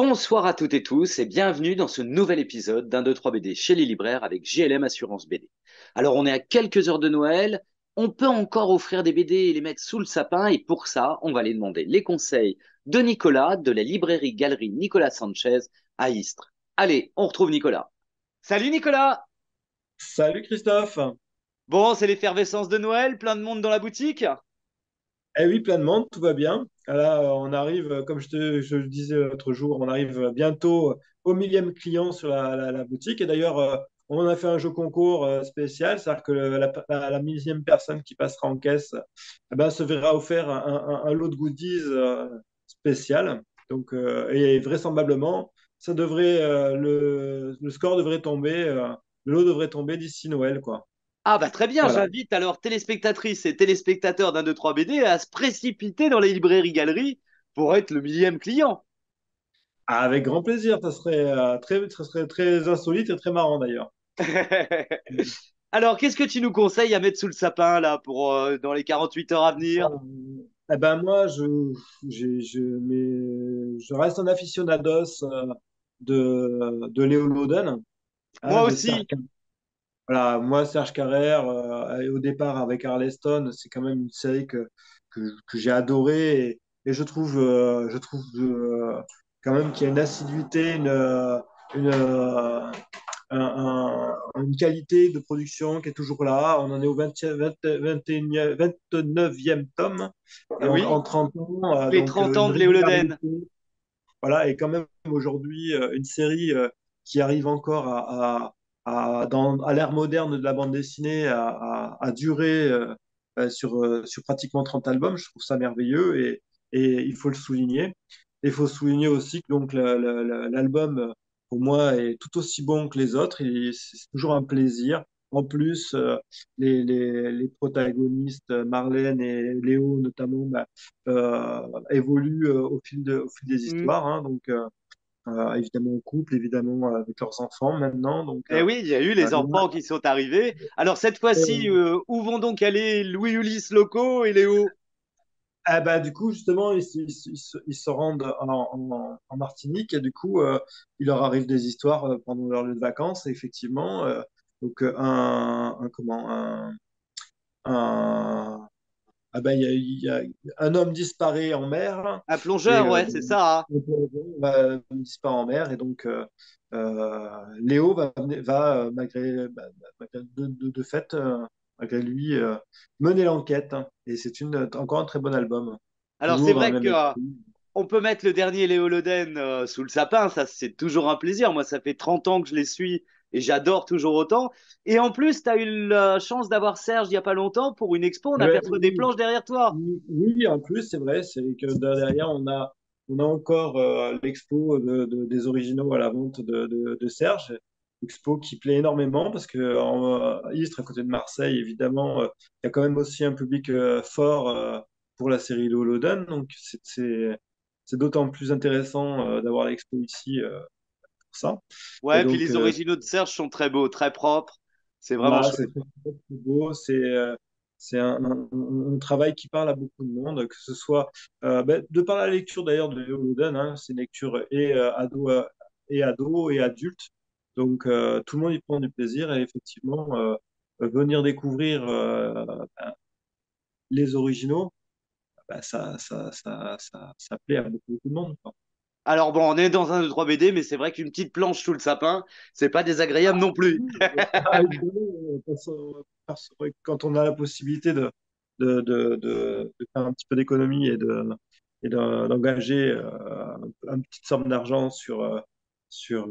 Bonsoir à toutes et tous et bienvenue dans ce nouvel épisode d'un 2-3 BD chez les libraires avec JLM Assurance BD. Alors on est à quelques heures de Noël, on peut encore offrir des BD et les mettre sous le sapin et pour ça on va aller demander les conseils de Nicolas de la librairie Galerie Nicolas Sanchez à Istres. Allez, on retrouve Nicolas. Salut Nicolas. Salut Christophe. Bon, c'est l'effervescence de Noël, plein de monde dans la boutique. Eh oui, plein de monde, tout va bien. Là, on arrive, comme je le disais l'autre jour, on arrive bientôt au millième client sur la boutique. Et d'ailleurs, on a fait un jeu concours spécial, c'est-à-dire que la millième personne qui passera en caisse se verra offert un lot de goodies spécial. Donc, et vraisemblablement, le score devrait tomber, le lot devrait tomber d'ici Noël, quoi. Ah bah très bien, Voilà. j'invite alors téléspectatrices et téléspectateurs d'un 2-3 BD à se précipiter dans les librairies galeries pour être le millième client. Ah, avec grand plaisir, ça serait très insolite et très marrant d'ailleurs. Alors, qu'est-ce que tu nous conseilles à mettre sous le sapin là pour dans les 48 heures à venir? Eh ben moi, je reste un aficionados de Léo Loden, Moi hein, de Serge, aussi. voilà, moi, Serge Carrère, au départ avec Arleston, c'est quand même une série que j'ai adorée et je trouve quand même qu'il y a une assiduité, une, une qualité de production qui est toujours là. On en est au 29e tome Et en oui, 30 ans, les donc 30 ans une de Léo Loden. régularité. Voilà, et quand même aujourd'hui, une série qui arrive encore à l'ère moderne de la bande dessinée à durer sur pratiquement 30 albums. Je trouve ça merveilleux et il faut le souligner. Et il faut souligner aussi que donc l'album, pour moi, est tout aussi bon que les autres. Et c'est toujours un plaisir. En plus, les protagonistes, Marlène et Léo notamment, évoluent au fil des Hmm. histoires, hein. Donc, évidemment en couple, évidemment avec leurs enfants maintenant. Donc, Et oui, il y a eu les enfants qui sont arrivés. Alors cette fois-ci, là, où vont donc aller Louis Ulysse Loco et Léo? ah bah, du coup, justement, ils se rendent en Martinique et du coup, il leur arrive des histoires pendant leur lieu de vacances. Et effectivement, donc un- ah bah, il y a un homme disparaît en mer Un et plongeur, ouais, c'est ça, hein. le plongeon disparaît en mer et donc Léo malgré, malgré de fait, malgré lui, mener l'enquête, hein. Et c'est encore un très bon album, Alors c'est toujours dans le vrai que même esprit. on peut mettre le dernier Léo Loden sous le sapin, ça c'est toujours un plaisir. Moi, ça fait 30 ans que je les suis et j'adore toujours autant. Et en plus, tu as eu la chance d'avoir Serge il y a pas longtemps pour une expo, on Eh ben, aperçoit des planches derrière toi. oui, en plus, c'est vrai, c'est que derrière, on a encore l'expo des originaux à la vente de Serge. Expo qui plaît énormément parce que Istres, à côté de Marseille, évidemment, il y a quand même aussi un public fort pour la série Lodan. Donc, c'est d'autant plus intéressant d'avoir l'expo ici pour ça. Et Ouais, puis donc, les originaux de Serge sont très beaux, très propres. C'est vraiment voilà, chouette. très beau. C'est un travail qui parle à beaucoup de monde, que ce soit de par la lecture d'ailleurs de Léo Loden, hein, c'est une lecture et ado et adulte. Donc tout le monde y prend du plaisir et effectivement venir découvrir les originaux, ça plaît à beaucoup de monde, quoi. Alors bon, on est dans un 2-3 BD, mais c'est vrai qu'une petite planche sous le sapin, c'est pas désagréable non plus. Ah, évidemment, quand on a la possibilité de faire un petit peu d'économie d'engager une petite somme d'argent sur, euh, sur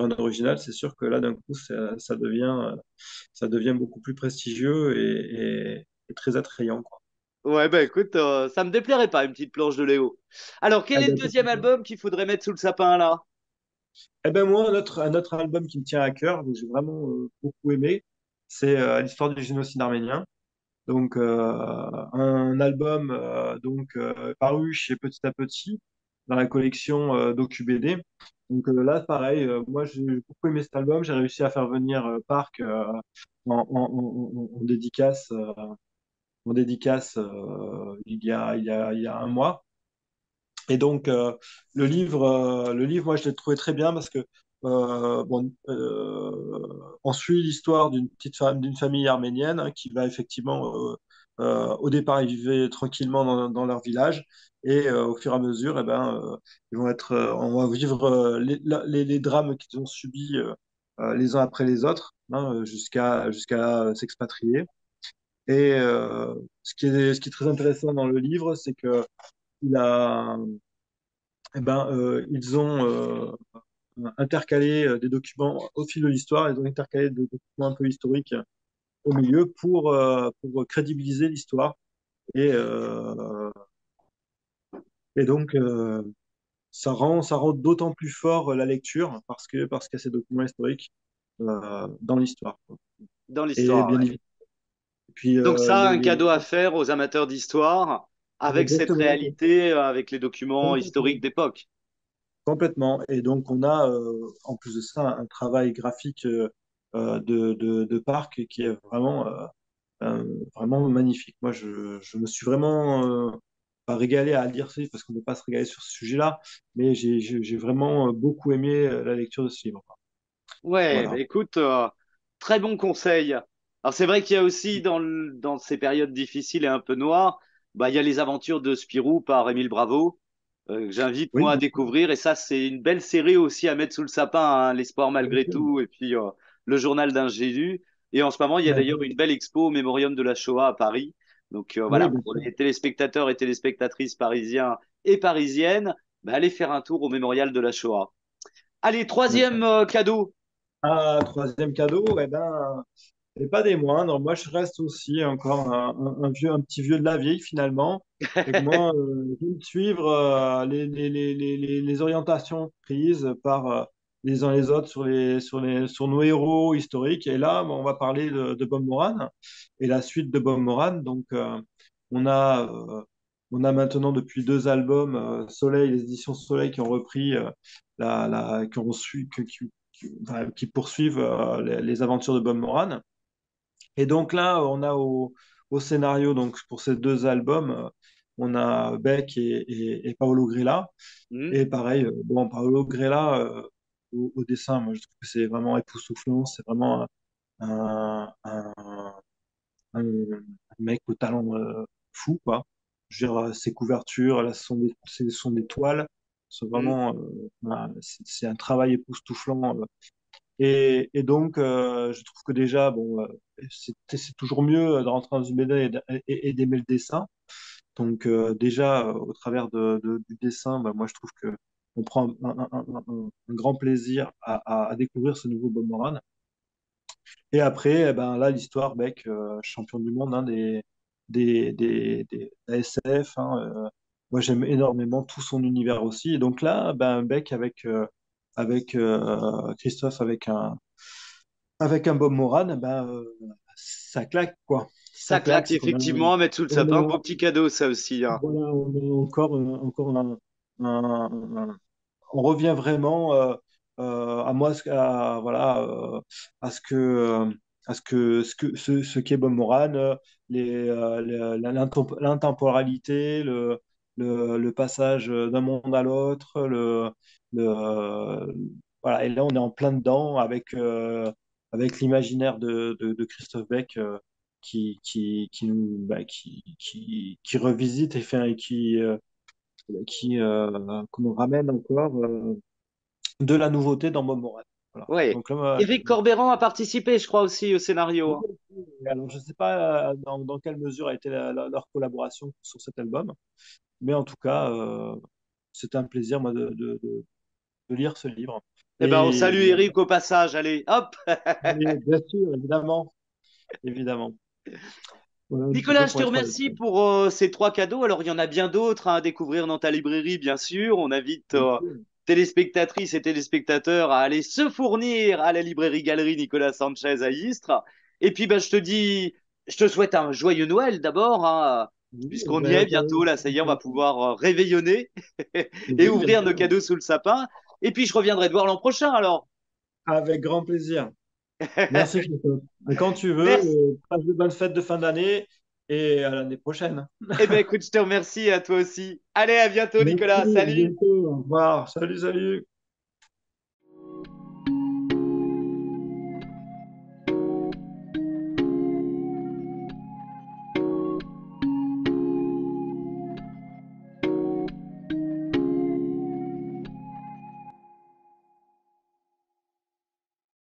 un original, c'est sûr que là, d'un coup, ça devient beaucoup plus prestigieux et très attrayant, quoi. Ouais, bah écoute, ça me déplairait pas, une petite planche de Léo. Alors, quel Ah est le ben, deuxième album qu'il faudrait mettre sous le sapin là? eh ben moi, un autre album qui me tient à cœur, que j'ai vraiment beaucoup aimé, c'est l'histoire du génocide arménien. Donc, un album paru chez Petit à Petit dans la collection DocuBD. Donc là, pareil, moi j'ai beaucoup aimé cet album. J'ai réussi à faire venir Parc en dédicace, il y a un mois. Et donc, le livre, moi, je l'ai trouvé très bien parce que bon, on suit l'histoire d'une petite femme, d'une famille arménienne hein, qui va effectivement, au départ, ils vivaient tranquillement dans leur village et au fur et à mesure, ils vont on va vivre les drames qu'ils ont subis les uns après les autres hein, jusqu'à s'expatrier. Et ce qui est très intéressant dans le livre, c'est que il a ils ont intercalé des documents au fil de l'histoire, ils ont intercalé des documents un peu historiques au milieu pour crédibiliser l'histoire. Et, euh, et donc, ça rend d'autant plus fort la lecture parce qu'il y a ces documents historiques dans l'histoire, quoi. dans Et l'histoire. bien Ouais. évidemment, et puis Donc ça, un cadeau à faire aux amateurs d'histoire avec cette exactement, réalité, avec les documents historiques complètement. d'époque. Complètement. Et donc, on a, en plus de ça, un travail graphique de Parc qui est vraiment magnifique. Moi, je me suis vraiment pas régalé à lire ce livre parce qu'on ne peut pas se régaler sur ce sujet-là, mais j'ai vraiment beaucoup aimé la lecture de ce livre, quoi. Ouais, bah Voilà. écoute, très bon conseil. Alors c'est vrai qu'il y a aussi dans ces périodes difficiles et un peu noires, bah, il y a les aventures de Spirou par Émile Bravo, que j'invite Oui, moi à bien sûr. découvrir. Et ça, c'est une belle série aussi à mettre sous le sapin, hein, L'espoir Bien malgré sûr. tout, et puis Le journal d'un Jésus. Et en ce moment, il y a d'ailleurs une belle expo au Mémorium de la Shoah à Paris. Donc Oui, voilà, bien pour sûr. les téléspectateurs et téléspectatrices parisiens et parisiennes, bah, allez faire un tour au Mémorial de la Shoah. Allez, troisième cadeau. Troisième cadeau, et pas des moindres. Moi, je reste aussi encore un petit vieux de la vieille finalement. Et que moi, je vais suivre les orientations prises par les uns les autres sur nos héros historiques. Et là, bon, on va parler de Bob Moran et la suite de Bob Moran. Donc, on a, on a maintenant depuis deux albums Soleil, les éditions Soleil qui ont repris qui ont su, qui poursuivent les aventures de Bob Moran. Et donc là, on a au scénario, donc pour ces deux albums, on a Beck et Paolo Grella. Hmm. Et pareil, bon, Paolo Grella, au dessin, moi je trouve que c'est vraiment époustouflant, c'est vraiment un mec au talent fou, quoi. Je veux dire, ses couvertures, là, ce sont des toiles, c'est Hmm. vraiment, voilà, c'est un travail époustouflant. Et donc, je trouve que déjà, bon, c'est toujours mieux de rentrer dans une BD et d'aimer le dessin. Donc, déjà, au travers du dessin, bah, moi, je trouve que on prend un grand plaisir à découvrir ce nouveau Bob Moran. Et après, là, l'histoire, Beck, champion du monde hein, des ASF. Hein, moi, j'aime énormément tout son univers aussi. Et donc là, Beck avec Christophe, avec un Bob Moran, ça claque, quoi. Ça Ça claque, claque c'est qu'on a, effectivement à mettre sous le on sapin. a, Beau petit cadeau, ça aussi, hein. voilà, on a encore on revient vraiment à moi, voilà, à ce qu'est Bob Moran, l'intemporalité, le passage d'un monde à l'autre, voilà. Et là, on est en plein dedans avec l'imaginaire de Christophe Beck qui revisite et fait, comment ramène encore de la nouveauté dans Bob Moran. Voilà. Ouais. Donc là, moi, Éric Corbéran a participé, je crois, aussi au scénario. alors, je ne sais pas dans quelle mesure a été leur collaboration sur cet album, mais en tout cas, c'était un plaisir moi, de lire ce livre. Eh ben, on Et salue Éric au passage. Allez, hop. bien sûr, évidemment, évidemment. Voilà un petit Nicolas, peu je pour te les trois remercie albums. pour ces trois cadeaux. Alors, il y en a bien d'autres hein, à découvrir dans ta librairie, bien sûr. On invite Bien sûr. téléspectatrices et téléspectateurs à aller se fournir à la librairie Galerie Nicolas Sanchez à Istres. Et puis, ben, je te souhaite un joyeux Noël d'abord, hein, Oui, puisqu'on y est bientôt. Là, ça y est, on va pouvoir réveillonner et oui, bien ouvrir nos sûr. cadeaux sous le sapin. Et puis, je reviendrai te voir l'an prochain, alors. Avec grand plaisir. Merci, Christophe. Quand tu veux, Merci. passe de bonnes fêtes de fin d'année et à l'année prochaine. Eh ben écoute, je te remercie à toi aussi. Allez, à bientôt, Merci, Nicolas. à Salut! bientôt. Au revoir. Salut, salut.